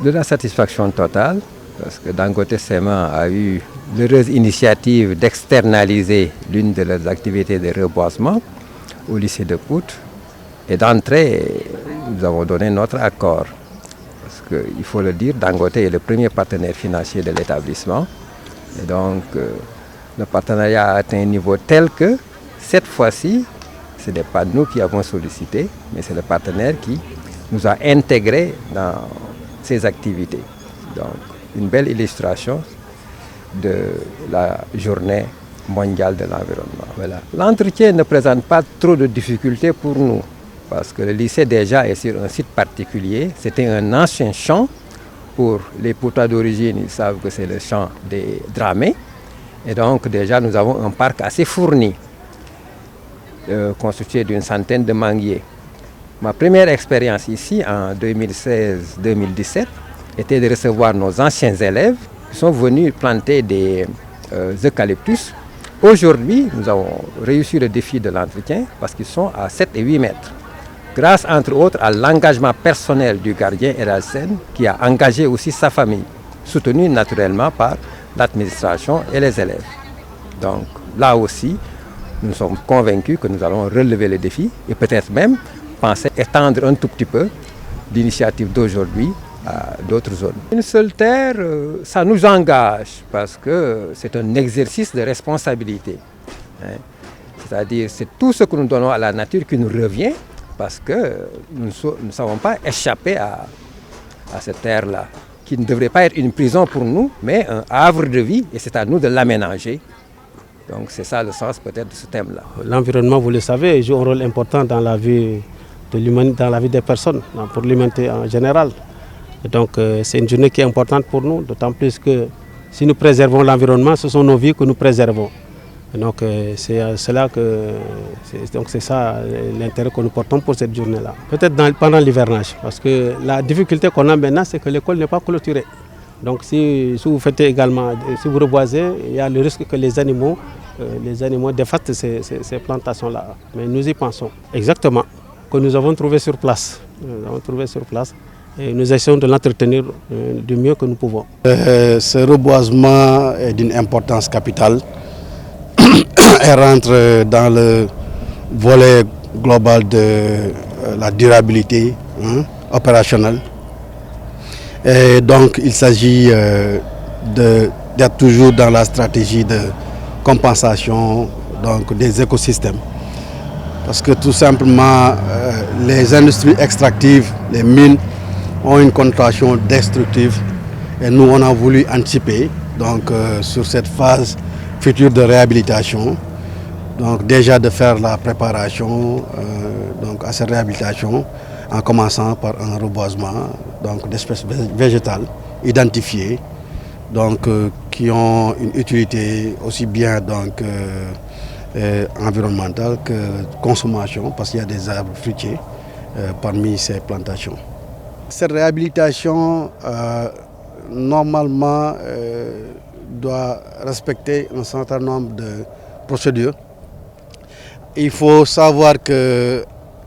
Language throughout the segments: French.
De la satisfaction totale, parce que Dangote Cement a eu l'heureuse initiative d'externaliser l'une de leurs activités de reboisement au lycée de Pout. Et d'entrée, nous avons donné notre accord. Parce qu'il faut le dire, Dangote est le premier partenaire financier de l'établissement. Et donc, le partenariat a atteint un niveau tel que, cette fois-ci, ce n'est pas nous qui avons sollicité, mais c'est le partenaire qui nous a intégrés dans ses activités. Donc, une belle illustration de la journée mondiale de l'environnement. Voilà. L'entretien ne présente pas trop de difficultés pour nous, parce que le lycée déjà est sur un site particulier. C'était un ancien champ. Pour les Poutois d'origine, ils savent que c'est le champ des Dramés. Et donc déjà, nous avons un parc assez fourni, constitué d'une centaine de manguiers. Ma première expérience ici, en 2016-2017, était de recevoir nos anciens élèves qui sont venus planter des eucalyptus. Aujourd'hui, nous avons réussi le défi de l'entretien parce qu'ils sont à 7 et 8 mètres. Grâce, entre autres, à l'engagement personnel du gardien Eralsen, qui a engagé aussi sa famille, soutenu naturellement par l'administration et les élèves. Donc là aussi, nous sommes convaincus que nous allons relever le défi et peut-être même penser étendre un tout petit peu l'initiative d'aujourd'hui à d'autres zones. Une seule terre, ça nous engage parce que c'est un exercice de responsabilité. C'est-à-dire c'est tout ce que nous donnons à la nature qui nous revient parce que nous ne savons pas échapper à cette terre-là, qui ne devrait pas être une prison pour nous, mais un havre de vie et c'est à nous de l'aménager. Donc c'est ça le sens peut-être de ce thème-là. L'environnement, vous le savez, joue un rôle important dans la vie de l'humanité, dans la vie des personnes, pour l'humanité en général. Et donc c'est une journée qui est importante pour nous, d'autant plus que si nous préservons l'environnement, ce sont nos vies que nous préservons. Et donc c'est cela que c'est ça l'intérêt que nous portons pour cette journée-là. Peut-être pendant l'hivernage, parce que la difficulté qu'on a maintenant, c'est que l'école n'est pas clôturée. Donc si vous faites également, si vous reboisez, il y a le risque que les animaux défastent ces plantations-là. Mais nous y pensons. Exactement, que nous avons trouvé sur place. Et nous essayons de l'entretenir du mieux que nous pouvons. Ce reboisement est d'une importance capitale. Elle rentre dans le volet global de la durabilité opérationnelle. Et donc il s'agit d'être toujours dans la stratégie de compensation donc, des écosystèmes. Parce que tout simplement, les industries extractives, les mines, ont une connotation destructive. Et nous, on a voulu anticiper donc, sur cette phase future de réhabilitation. Donc déjà de faire la préparation donc, à cette réhabilitation en commençant par un reboisement d'espèces végétales identifiées donc, qui ont une utilité aussi bien donc, environnementale que consommation parce qu'il y a des arbres fruitiers parmi ces plantations. Cette réhabilitation normalement doit respecter un certain nombre de procédures. Il faut savoir que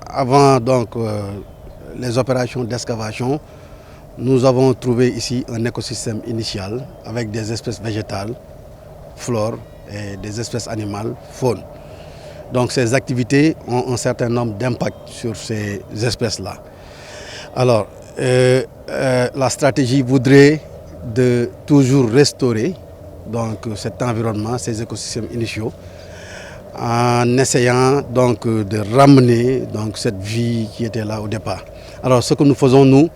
avant donc, les opérations d'excavation, nous avons trouvé ici un écosystème initial avec des espèces végétales, flore et des espèces animales, faune. Donc ces activités ont un certain nombre d'impacts sur ces espèces-là. Alors, la stratégie voudrait de toujours restaurer donc, cet environnement, ces écosystèmes initiaux, en essayant donc, de ramener donc, cette vie qui était là au départ. Alors ce que nous faisons, nous,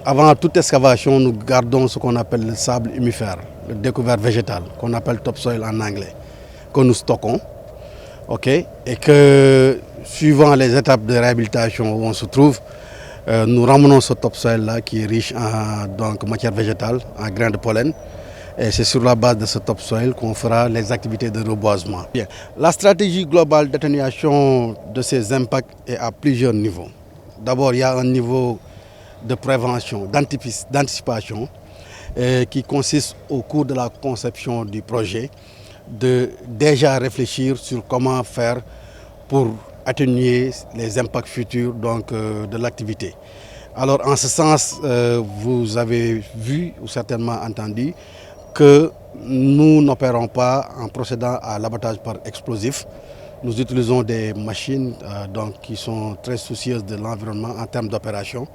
avant toute excavation, nous gardons ce qu'on appelle le sable humifère, le découvert végétal, qu'on appelle topsoil en anglais, que nous stockons, okay, et que suivant les étapes de réhabilitation où on se trouve, nous ramenons ce topsoil-là qui est riche en donc, matière végétale, en grains de pollen. Et c'est sur la base de ce topsoil qu'on fera les activités de reboisement. Bien. La stratégie globale d'atténuation de ces impacts est à plusieurs niveaux. D'abord, il y a un niveau de prévention, d'anticipation, qui consiste au cours de la conception du projet de déjà réfléchir sur comment faire pour atténuer les impacts futurs donc, de l'activité. Alors en ce sens, vous avez vu ou certainement entendu que nous n'opérons pas en procédant à l'abattage par explosif. Nous utilisons des machines qui sont très soucieuses de l'environnement en termes d'opération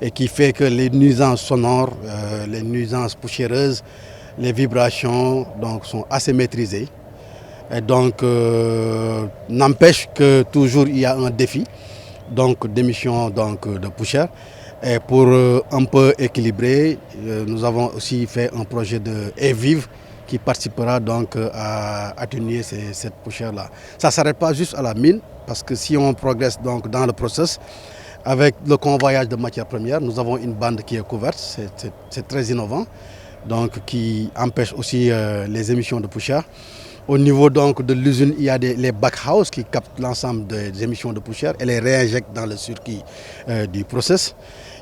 et qui fait que les nuisances sonores, les nuisances poussiéreuses, les vibrations sont assez maîtrisées. Et donc, n'empêche que toujours il y a un défi d'émission de poussière. Et pour un peu équilibrer, nous avons aussi fait un projet de haies vives qui participera à atténuer cette poussière-là. Ça ne s'arrête pas juste à la mine, parce que si on progresse dans le process, avec le convoyage de matières premières, nous avons une bande qui est couverte, c'est très innovant, qui empêche aussi les émissions de poussière. Au niveau de l'usine, il y a les backhouses qui captent l'ensemble des émissions de poussière et les réinjectent dans le circuit du process.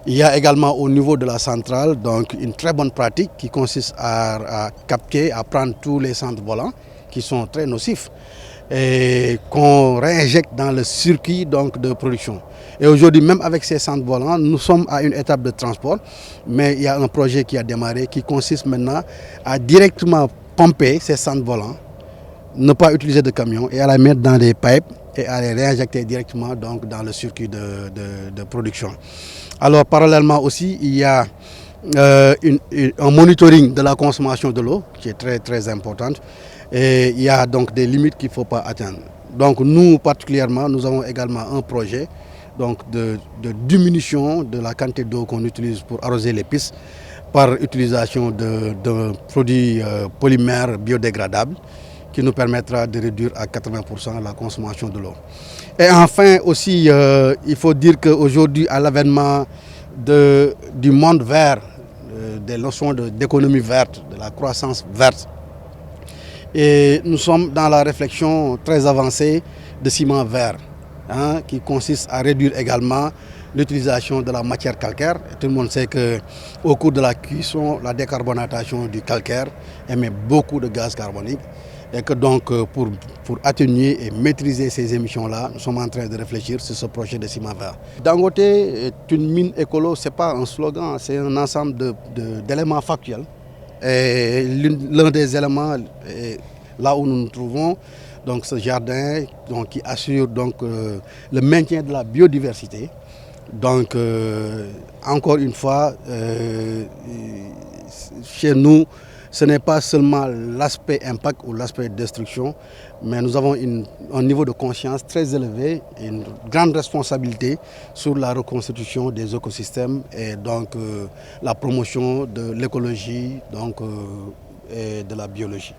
Il y a également au niveau de la centrale une très bonne pratique qui consiste à capter, à prendre tous les centres volants qui sont très nocifs et qu'on réinjecte dans le circuit de production. Et aujourd'hui, même avec ces centres volants, nous sommes à une étape de transport, mais il y a un projet qui a démarré qui consiste maintenant à directement pomper ces centres volants, ne pas utiliser de camions et à la mettre dans des pipes et à les réinjecter directement dans le circuit de production. Alors parallèlement aussi, il y a un monitoring de la consommation de l'eau qui est très très importante et il y a des limites qu'il ne faut pas atteindre. Donc nous particulièrement, nous avons également un projet de diminution de la quantité d'eau qu'on utilise pour arroser les pistes par utilisation de produits polymères biodégradables qui nous permettra de réduire à 80% la consommation de l'eau. Et enfin aussi, il faut dire qu'aujourd'hui, à l'avènement du monde vert, des notions d'économie verte, de la croissance verte, et nous sommes dans la réflexion très avancée de ciment vert, qui consiste à réduire également l'utilisation de la matière calcaire. Tout le monde sait qu'au cours de la cuisson, la décarbonatation du calcaire émet beaucoup de gaz carbonique. Et que pour atténuer et maîtriser ces émissions-là, nous sommes en train de réfléchir sur ce projet de ciment vert. Dangote est une mine écolo, ce n'est pas un slogan, c'est un ensemble d'éléments factuels. Et l'un des éléments est là où nous nous trouvons, ce jardin qui assure le maintien de la biodiversité. Encore une fois, chez nous, ce n'est pas seulement l'aspect impact ou l'aspect destruction, mais nous avons un niveau de conscience très élevé et une grande responsabilité sur la reconstitution des écosystèmes et la promotion de l'écologie et de la biologie.